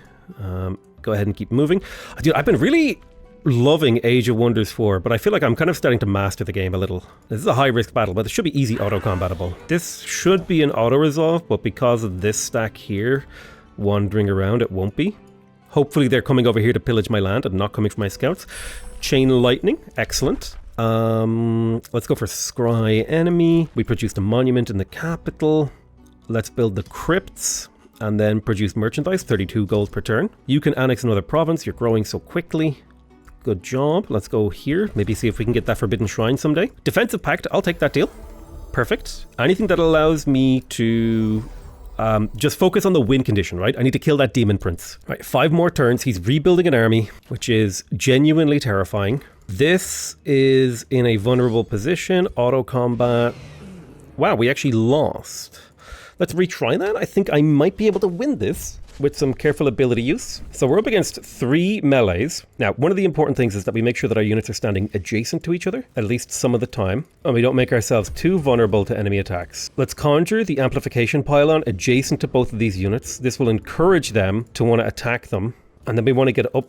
S1: Go ahead and keep moving. Dude, I've been really loving Age of Wonders 4, but I feel like I'm kind of starting to master the game a little. This is a high-risk battle, but it should be easy auto-combatable. This should be an auto-resolve, but because of this stack here wandering around, it won't be. Hopefully they're coming over here to pillage my land and not coming for my scouts. Chain Lightning, excellent. Let's go for Scry Enemy. We produced a monument in the capital. Let's build the crypts and then produce merchandise, 32 gold per turn. You can annex another province, you're growing so quickly. Good job. Let's go here. Maybe see if we can get that Forbidden Shrine someday. Defensive Pact, I'll take that deal. Perfect. Anything that allows me to just focus on the win condition, right? I need to kill that Demon Prince. Right, 5 more turns. He's rebuilding an army, which is genuinely terrifying. This is in a vulnerable position. Auto combat. Wow, we actually lost. Let's retry that. I think I might be able to win this with some careful ability use. So we're up against 3 melees. Now, one of the important things is that we make sure that our units are standing adjacent to each other, at least some of the time, and we don't make ourselves too vulnerable to enemy attacks. Let's conjure the amplification pylon adjacent to both of these units. This will encourage them to want to attack them, and then we want to get up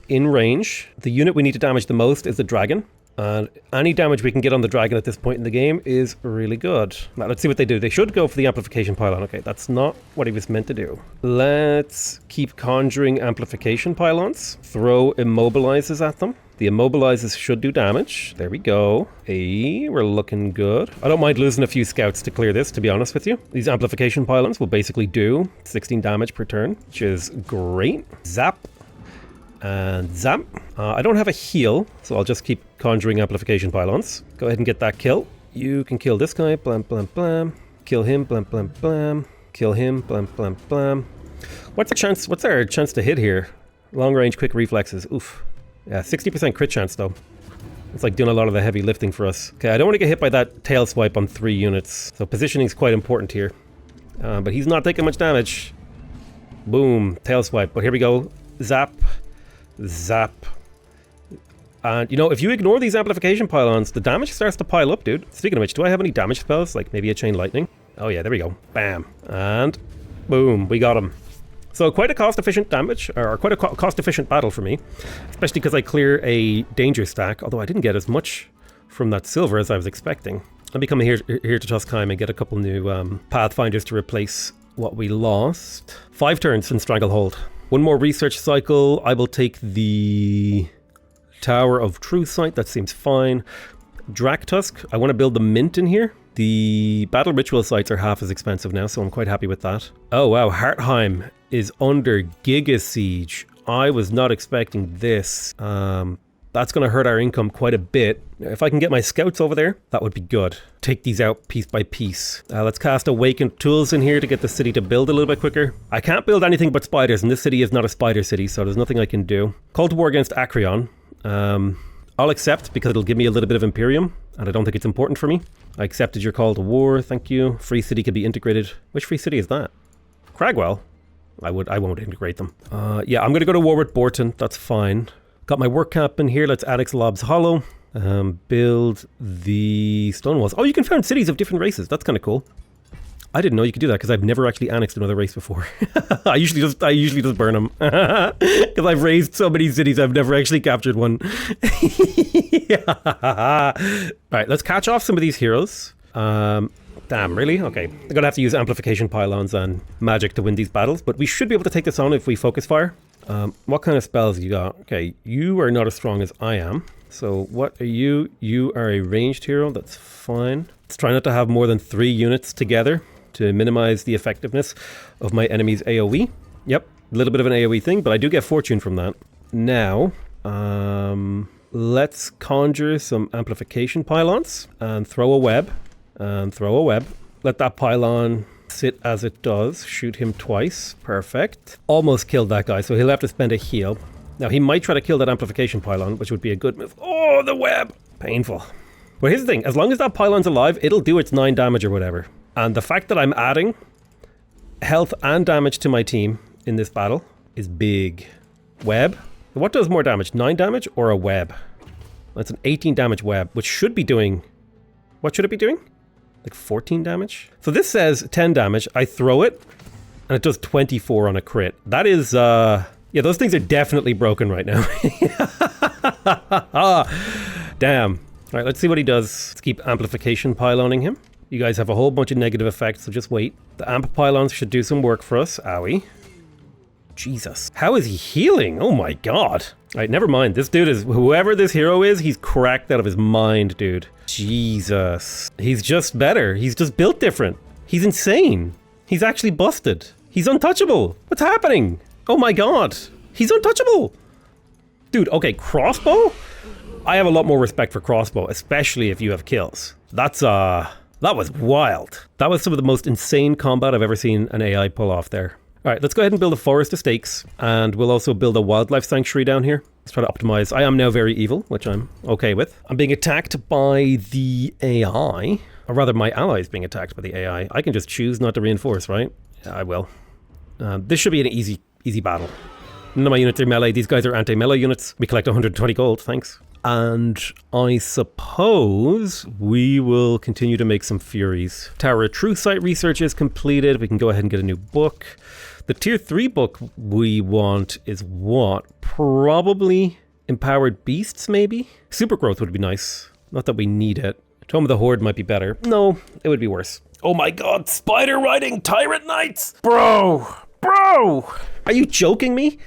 S1: in range. The unit we need to damage the most is the dragon. And any damage we can get on the dragon at this point in the game is really good. Now, let's see what they do. They should go for the amplification pylon. Okay, that's not what he was meant to do. Let's keep conjuring amplification pylons. Throw immobilizes at them. The immobilizes should do damage. There we go. Hey, we're looking good. I don't mind losing a few scouts to clear this, to be honest with you. These amplification pylons will basically do 16 damage per turn, which is great. Zap. And zap. I don't have a heal, so I'll just keep conjuring amplification pylons. Go ahead and get that kill. You can kill this guy, blam, blam, blam. Kill him, blam, blam, blam. Kill him, blam, blam, blam. What's our chance to hit here? Long range, quick reflexes. Oof. Yeah, 60% crit chance though. It's like doing a lot of the heavy lifting for us. Okay, I don't want to get hit by that tail swipe on 3 units. So positioning is quite important here. But he's not taking much damage. Boom, tail swipe. But here we go. Zap. Zap. And, you know, if you ignore these amplification pylons, the damage starts to pile up, dude. Speaking of which, do I have any damage spells? Like maybe a Chain Lightning? Oh yeah, there we go. Bam. And boom, we got him. So quite a cost-efficient damage, or quite a cost-efficient battle for me. Especially because I clear a danger stack, although I didn't get as much from that silver as I was expecting. Let me come here to Tuskheim and get a couple new Pathfinders to replace what we lost. 5 turns in Stranglehold. 1 more research cycle. I will take the Tower of Truth site. That seems fine. Draktusk. I want to build the mint in here. The battle ritual sites are half as expensive now, so I'm quite happy with that. Oh wow, Hartheim is under Giga Siege. I was not expecting this. That's going to hurt our income quite a bit. If I can get my scouts over there, that would be good. Take these out piece by piece. Let's cast Awakened Tools in here to get the city to build a little bit quicker. I can't build anything but spiders, and this city is not a spider city, so there's nothing I can do. Call to war against Acreon. I'll accept because it'll give me a little bit of Imperium, and I don't think it's important for me. I accepted your call to war, thank you. Free city can be integrated. Which free city is that? Cragwell? I won't integrate them. Yeah, I'm going to go to war with Borton. That's fine. Got my work camp in here. Let's annex Lob's Hollow. Build the stone walls. Oh, you can found cities of different races. That's kind of cool. I didn't know you could do that because I've never actually annexed another race before. I usually just burn them because I've raised so many cities. I've never actually captured one. All right, let's catch off some of these heroes. Damn, really? Okay. I'm gonna have to use amplification pylons and magic to win these battles, but we should be able to take this on if we focus fire. What kind of spells you got? Okay, you are not as strong as I am. So what are you? You are a ranged hero. That's fine. Let's try not to have more than 3 units together to minimize the effectiveness of my enemy's AoE. Yep, a little bit of an AoE thing, but I do get fortune from that. Now, let's conjure some amplification pylons and throw a web. Let that pylon sit as it does. Shoot him twice. Perfect. Almost killed that guy, so he'll have to spend a heal. Now, he might try to kill that amplification pylon, which would be a good move. Oh, the web! Painful. But here's the thing. As long as that pylon's alive, it'll do its 9 damage or whatever. And the fact that I'm adding health and damage to my team in this battle is big. Web. What does more damage? 9 damage or a web? That's an 18 damage web, which should be doing... What should it be doing? Like 14 damage? So this says 10 damage. I throw it, and it does 24 on a crit. That is, yeah, those things are definitely broken right now. Damn. All right, let's see what he does. Let's keep amplification pyloning him. You guys have a whole bunch of negative effects, so just wait. The amp pylons should do some work for us. Owie. Jesus. How is he healing? Oh my god. All right, never mind. This dude is, whoever this hero is, he's cracked out of his mind, dude. Jesus. He's just better. He's just built different. He's insane. He's actually busted. He's untouchable. What's happening? Oh my god. He's untouchable. Dude, okay, crossbow? I have a lot more respect for crossbow, especially if you have kills. That was wild. That was some of the most insane combat I've ever seen an AI pull off there. All right, let's go ahead and build a forest of stakes, and we'll also build a wildlife sanctuary down here. Let's try to optimize. I am now very evil, which I'm okay with. I'm being attacked by the AI, or rather my ally is being attacked by the AI. I can just choose not to reinforce, right? Yeah, I will. This should be an easy battle. None of my units are melee. These guys are anti-melee units. We collect 120 gold, thanks. And I suppose we will continue to make some Furies. Tower of Truth site research is completed. We can go ahead and get a new book. The tier 3 book we want is what? Probably Empowered Beasts, maybe? Super Growth would be nice. Not that we need it. Tome of the Horde might be better. No, it would be worse. Oh my god, spider riding tyrant knights! Bro! Are you joking me?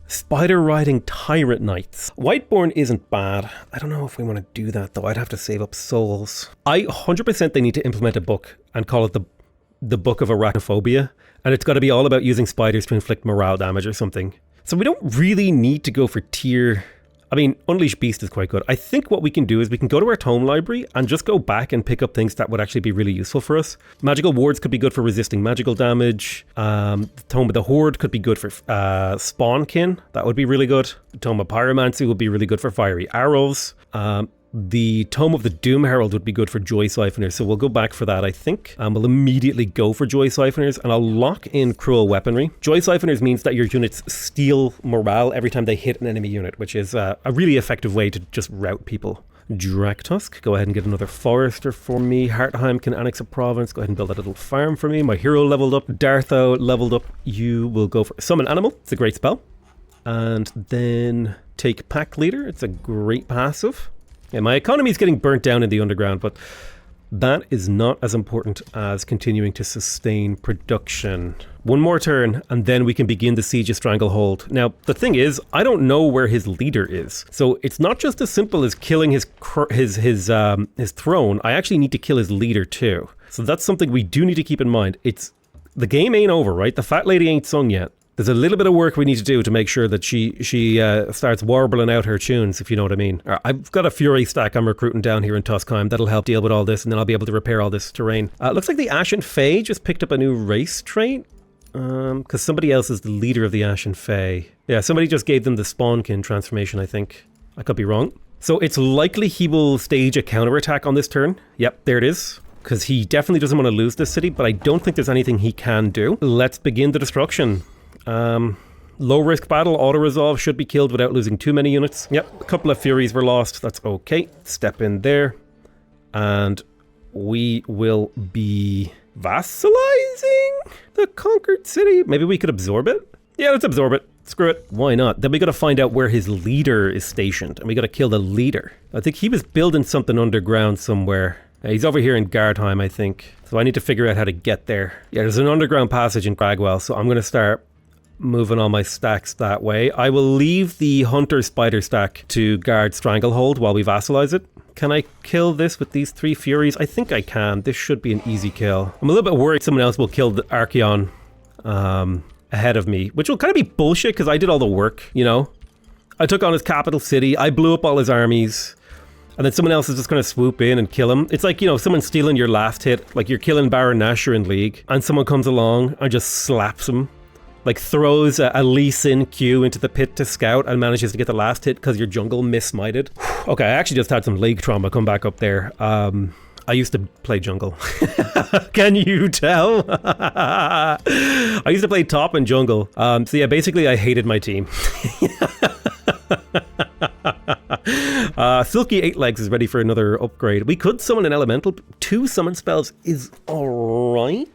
S1: Spider riding tyrant knights. Whiteborn isn't bad. I don't know if we want to do that though. I'd have to save up souls. 100% they need to implement a book and call it the Book of Arachnophobia. And it's got to be all about using spiders to inflict morale damage or something. So we don't really need to go for tier... I mean, Unleash Beast is quite good. I think what we can do is we can go to our tome library and just go back and pick up things that would actually be really useful for us. Magical Wards could be good for resisting magical damage. The Tome of the Horde could be good for Spawnkin. That would be really good. The Tome of Pyromancy would be really good for fiery arrows. The Tome of the Doom Herald would be good for Joy Siphoners, so we'll go back for that, I think. We'll immediately go for Joy Siphoners, and I'll lock in Cruel Weaponry. Joy Siphoners means that your units steal morale every time they hit an enemy unit, which is a really effective way to just rout people. Draktusk, go ahead and get another Forester for me. Hartheim can annex a province. Go ahead and build a little farm for me. My hero leveled up. Dartho leveled up. You will go for Summon Animal. It's a great spell. And then take Pack Leader. It's a great passive. Yeah, my economy is getting burnt down in the underground, but that is not as important as continuing to sustain production. One more turn, and then we can begin the Siege of Stranglehold. Now, the thing is, I don't know where his leader is, so it's not just as simple as killing his throne. I actually need to kill his leader too. So that's something we do need to keep in mind. The game ain't over, right? The fat lady ain't sung yet. There's a little bit of work we need to do to make sure that she starts warbling out her tunes, if you know what I mean. I've got a Fury stack I'm recruiting down here in Tuskheim that'll help deal with all this, and then I'll be able to repair all this terrain. Looks like the Ashen Fae just picked up a new race trait, because somebody else is the leader of the Ashen Fae. Yeah, somebody just gave them the Spawnkin transformation, I think. I could be wrong. So it's likely he will stage a counterattack on this turn. Yep, there it is. Because he definitely doesn't want to lose this city, but I don't think there's anything he can do. Let's begin the destruction. Low risk battle, auto resolve, should be killed without losing too many units. Yep, a couple of Furies were lost. That's okay. Step in there. And we will be vassalizing the conquered city. Maybe we could absorb it? Yeah, let's absorb it. Screw it. Why not? Then we got to find out where his leader is stationed. And we got to kill the leader. I think he was building something underground somewhere. He's over here in Gardheim, I think. So I need to figure out how to get there. Yeah, there's an underground passage in Cragwell, so I'm going to start moving all my stacks that way. I will leave the Hunter Spider stack to guard Stranglehold while we vassalize it. Can I kill this with these 3 Furies? I think I can. This should be an easy kill. I'm a little bit worried someone else will kill the Archeon ahead of me, which will kind of be bullshit because I did all the work, you know? I took on his capital city. I blew up all his armies. And then someone else is just going to swoop in and kill him. It's like, you know, someone stealing your last hit. Like you're killing Baron Nashor in League. And someone comes along and just slaps him. Like throws a Lee Sin Q into the pit to scout and manages to get the last hit because your jungle miss-smited. Okay, I actually just had some League trauma come back up there. I used to play jungle. Can you tell? I used to play top and jungle. So yeah, basically I hated my team. Silky 8 Legs is ready for another upgrade. We could summon an elemental. 2 summon spells is alright.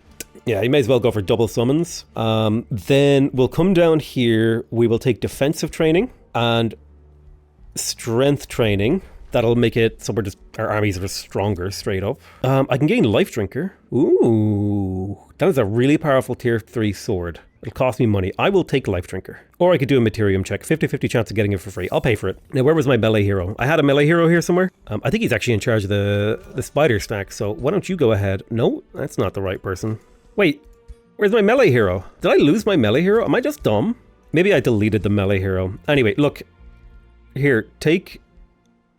S1: Yeah, you may as well go for double summons. Then we'll come down here. We will take defensive training and strength training. That'll make it so our armies are stronger straight up. I can gain Life Drinker. Ooh, that is a really powerful tier 3 sword. It'll cost me money. I will take Life Drinker. Or I could do a Materium check. 50-50 chance of getting it for free. I'll pay for it. Now, where was my melee hero? I had a melee hero here somewhere. I think he's actually in charge of the spider stack. So why don't you go ahead? No, that's not the right person. Wait, where's my melee hero? Did I lose my melee hero? Am I just dumb? Maybe I deleted the melee hero. Anyway, look. Here, take...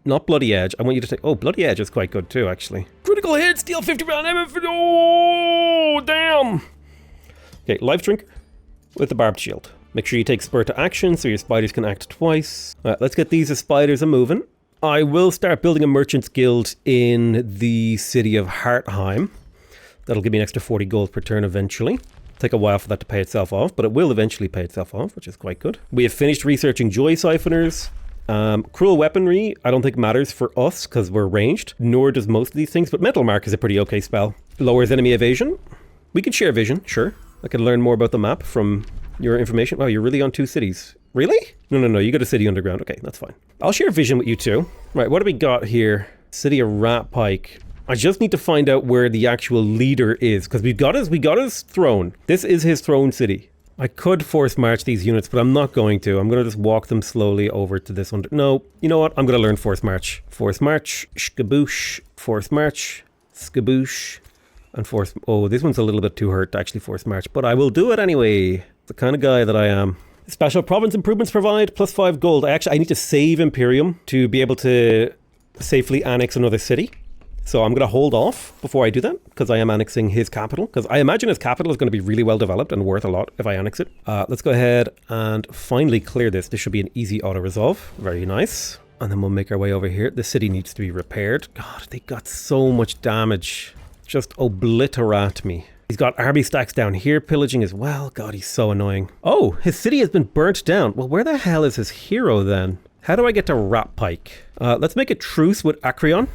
S1: Not Bloody Edge. I want you to take... Oh, Bloody Edge is quite good too, actually. Critical hit, steal 50 round MF. Oh, damn. Okay, Life Drink with the Barbed Shield. Make sure you take Spur to action so your spiders can act twice. Alright, let's get these as spiders a-moving. I will start building a Merchant's Guild in the city of Hartheim. That'll give me an extra 40 gold per turn eventually. Take a while for that to pay itself off, but it will eventually pay itself off, which is quite good. We have finished researching Joy Siphoners. Cruel Weaponry, I don't think matters for us because we're ranged, nor does most of these things, but Mental Mark is a pretty okay spell. Lowers enemy evasion. We could share vision, sure. I could learn more about the map from your information. Wow, you're really on 2 cities. Really? No, you got a city underground. Okay, that's fine. I'll share vision with you too. Right, what do we got here? City of Rat Pike. I just need to find out where the actual leader is, because we got his throne. This is his throne city. I could force march these units, but I'm not going to. I'm going to just walk them slowly over to this one. No, you know what? I'm going to learn force march. Force march, skaboosh, force march, skaboosh, and force... Oh, this one's a little bit too hurt to actually force march, but I will do it anyway. The kind of guy that I am. Special province improvements provide +5 gold. I need to save Imperium to be able to safely annex another city. So I'm going to hold off before I do that, because I am annexing his capital, because I imagine his capital is going to be really well developed and worth a lot if I annex it. Let's go ahead and finally clear this. This should be an easy auto-resolve. Very nice. And then we'll make our way over here. The city needs to be repaired. God, they got so much damage. Just obliterate me. He's got army stacks down here pillaging as well. God, he's so annoying. Oh, his city has been burnt down. Well, where the hell is his hero then? How do I get to Rat Pike? Let's make a truce with Acreon.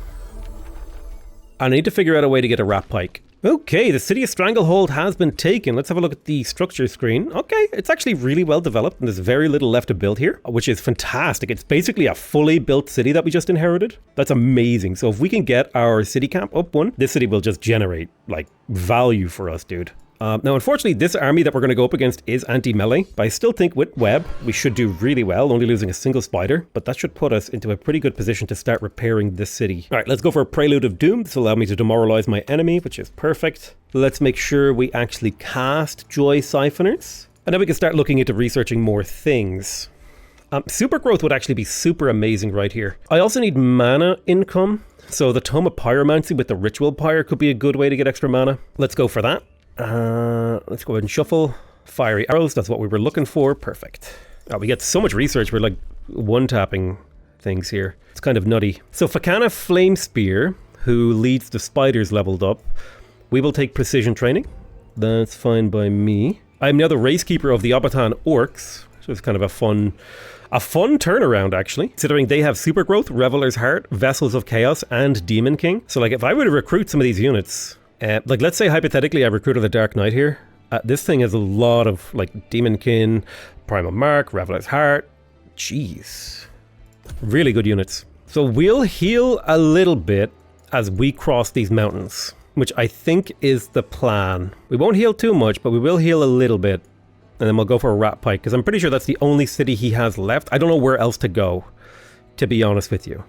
S1: I need to figure out a way to get a Rat Pike. Okay, the city of Stranglehold has been taken. Let's have a look at the structure screen. Okay, it's actually really well developed and there's very little left to build here, which is fantastic. It's basically a fully built city that we just inherited. That's amazing. So if we can get our city camp up one, this city will just generate like value for us, dude. Now, unfortunately, this army that we're going to go up against is anti-melee, but I still think with Web, we should do really well, only losing a single spider, but that should put us into a pretty good position to start repairing this city. All right, let's go for a Prelude of Doom. This will allow me to demoralize my enemy, which is perfect. Let's make sure we actually cast Joy Siphoners, and then we can start looking into researching more things. Super growth would actually be super amazing right here. I also need mana income, so the Tome of Pyromancy with the Ritual Pyre could be a good way to get extra mana. Let's go for that. Let's go ahead and shuffle. Fiery arrows, that's what we were looking for. Perfect. We get so much research, we're like one-tapping things here. It's kind of nutty. So Fakana Flame Spear, who leads the spiders, leveled up. We will take precision training. That's fine by me. I'm now the Racekeeper of the Obatan Orcs, so it's kind of a fun turnaround, actually, considering they have super growth, Reveler's Heart, Vessels of Chaos, and Demon King. So like if I were to recruit some of these units, like let's say hypothetically I recruited the Dark Knight here, this thing has a lot of like Demon Kin, Primal Mark, Reveler's Heart. Jeez. Really good units. So we'll heal a little bit as we cross these mountains, which I think is the plan. We won't heal too much, but we will heal a little bit. And then we'll go for a Rat Pike, because I'm pretty sure that's the only city he has left. I don't know where else to go, to be honest with you.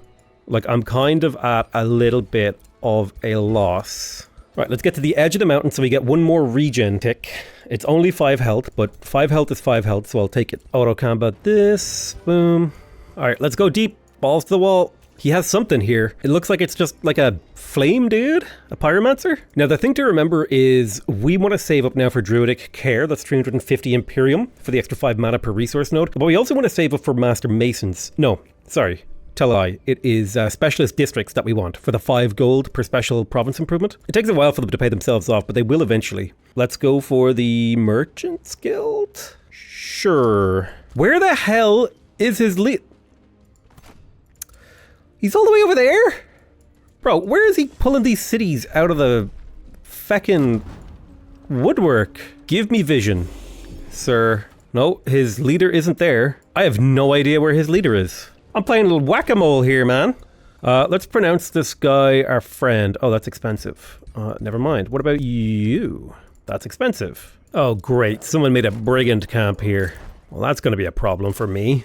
S1: Like, I'm kind of at a little bit of a loss. Right, let's get to the edge of the mountain so we get one more regen tick. It's only 5 health, but 5 health is 5 health, so I'll take it. Auto combat this. Boom. Alright, let's go deep. Balls to the wall. He has something here. It looks like it's just like a flame dude, a pyromancer. Now the thing to remember is we want to save up now for Druidic Care. That's 350 Imperium for the extra 5 mana per resource node. But we also want to save up for Master Masons. No, sorry. Tell a lie. It is specialist districts that we want for the 5 gold per special province improvement. It takes a while for them to pay themselves off, but they will eventually. Let's go for the Merchant's Guild. Sure. Where the hell is his lead? He's all the way over there? Bro, where is he pulling these cities out of the feckin' woodwork? Give me vision, sir. No, his leader isn't there. I have no idea where his leader is. I'm playing a little whack-a-mole here, man. Let's pronounce this guy our friend. Oh, that's expensive. Never mind. What about you? That's expensive. Oh, great. Someone made a brigand camp here. Well, that's going to be a problem for me.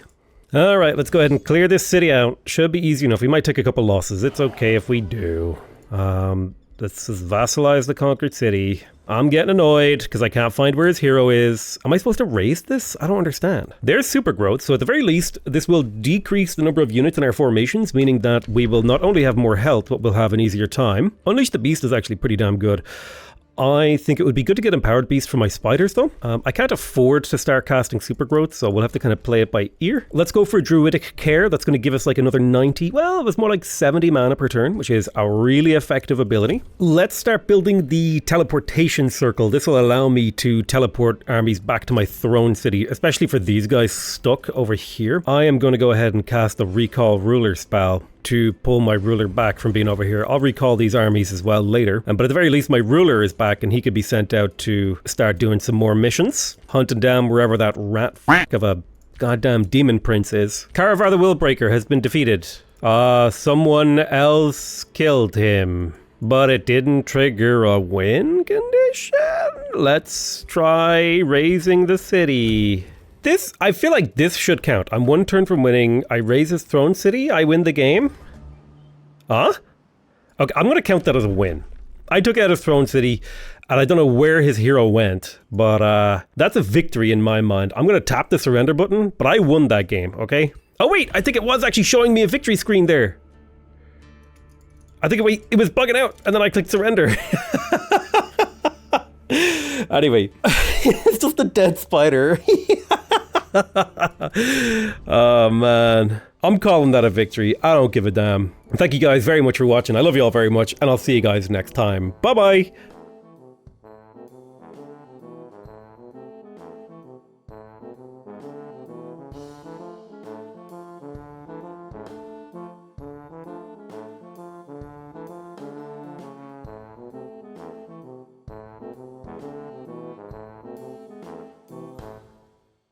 S1: All right, let's go ahead and clear this city out. Should be easy enough. We might take a couple losses. It's okay if we do. Let's just vassalize the conquered city. I'm getting annoyed because I can't find where his hero is. Am I supposed to raise this? I don't understand. There's super growth, so at the very least, this will decrease the number of units in our formations, meaning that we will not only have more health, but we'll have an easier time. Unleash the Beast is actually pretty damn good. I think it would be good to get Empowered Beast for my spiders though. I can't afford to start casting super growth, so we'll have to kind of play it by ear. Let's go for Druidic Care. That's going to give us like another 90. Well, it was more like 70 mana per turn, which is a really effective ability. Let's start building the teleportation circle. This will allow me to teleport armies back to my throne city, especially for these guys stuck over here. I am going to go ahead and cast the Recall Ruler spell to pull my ruler back from being over here. I'll recall these armies as well later. But at the very least, my ruler is back and he could be sent out to start doing some more missions. Hunting down wherever that rat of a goddamn demon prince is. Caravar the Willbreaker has been defeated. Someone else killed him. But it didn't trigger a win condition? Let's try raising the city. I feel like this should count. I'm one turn from winning. I raise his throne city. I win the game. Huh? Okay, I'm going to count that as a win. I took out his throne city, and I don't know where his hero went, but that's a victory in my mind. I'm going to tap the surrender button, but I won that game, okay? Oh wait, I think it was actually showing me a victory screen there. I think it was bugging out, and then I clicked surrender. Anyway, it's just a dead spider. Oh man, I'm calling that a victory. I don't give a damn. Thank you guys very much for watching. I love you all very much, and I'll see you guys next time. Bye bye.